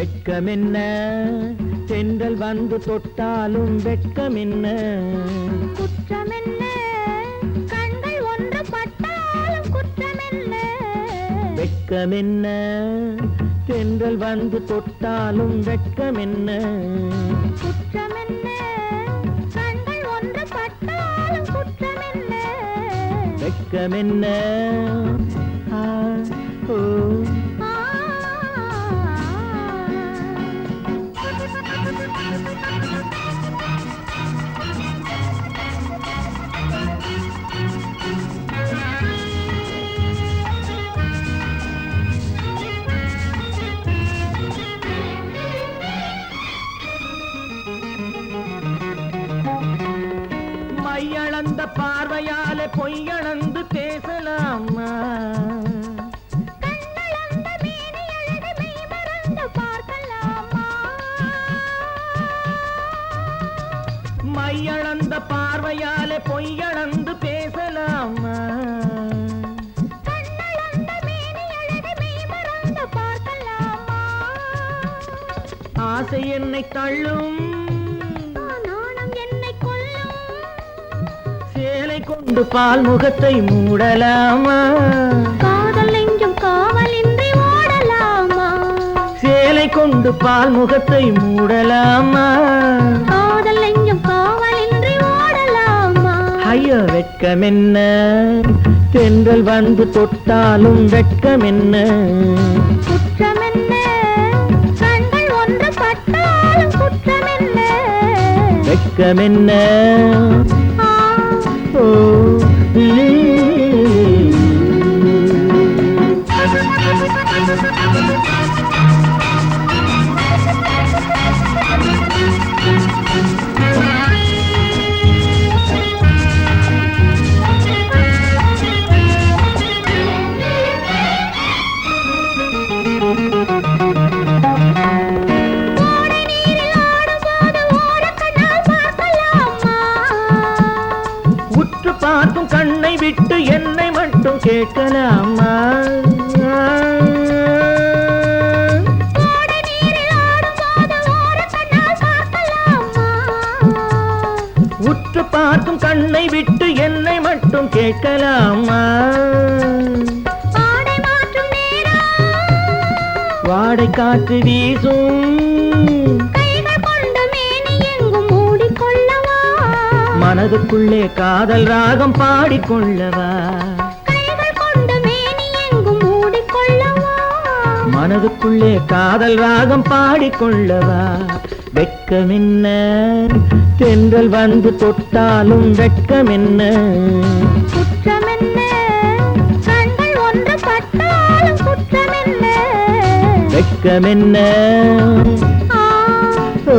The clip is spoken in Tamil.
வெட்கமென்ன தென்றல் வந்து தொட்டாலும் வெட்கமென்ன குற்றமென்ன கண்கள் ஒன்று பட்டாலும் குற்றமென்ன வெட்கமென்ன தென்றல் வந்து தொட்டாலும் வெட்கமென்ன குற்றமென்ன கண்கள் ஒன்று பட்டாலும் குற்றமென்ன வெட்கமென்ன ஆ ஓ மையளந்த பார்வையாலே பொய்யளந்து பேசலாமா கண்ணளந்த மேனி அழகு மெய் மறந்து பார்க்கலாமா மையளந்த பார்வையாலே பொய்யளந்து பேசலாமா கண்ணளந்த மேனி அழகு மெய் மறந்து பார்க்கலாமா ஆசை என்னை தள்ளும் நாணம் என்னை கொல்லும் சேலை கொண்டு பால் முகத்தை மூடலாமா காதல் நெஞ்சும் காவலின்றி ஓடலாமா சேலை கொண்டு பால் முகத்தை மூடலாமா காதல் நெஞ்சும் காவலின்றி ஓடலாமா ஐயோ வெட்கமென்ன தென்றல் வந்து தொட்டாலும் வெட்கமென்ன குற்றமென்ன கண்கள் ஒன்று பட்டாலும் குற்றமென்ன வெட்கமென்ன ஆ ஓ ஓடை நீரில் ஆடும்போது ஓரக்கண்ணால் பார்க்கலாமா உற்று பார்க்கும் கண்ணை விட்டு என்னை மட்டும் கேட்கலாமா ஓடை நீரில் ஆடும்போது ஓரக்கண்ணால் பார்க்கலாமா உற்று பார்க்கும் கண்ணை விட்டு என்னை மட்டும் கேட்கலாமா ஆடை மாற்றும் நேரம் வாடை காற்று வீசும் கைகள் கொண்டு மேனி எங்கும் மூடிக்கொள்ளவா மனதுக்குள்ளே காதல் ராகம் பாடிக்கொள்ளவா கைகள் கொண்டு மேனி எங்கும் மூடிக்கொள்ளவா மனதுக்குள்ளே காதல் ராகம் பாடிக்கொள்ளவா வெட்கமென்ன தென்றல் வந்து தொட்டாலும் வெட்கமென்ன குற்றமென்ன கண்கள் ஒன்று பட்டாலும் குற்றமென்ன வெட்கமென்ன ஆ ஓ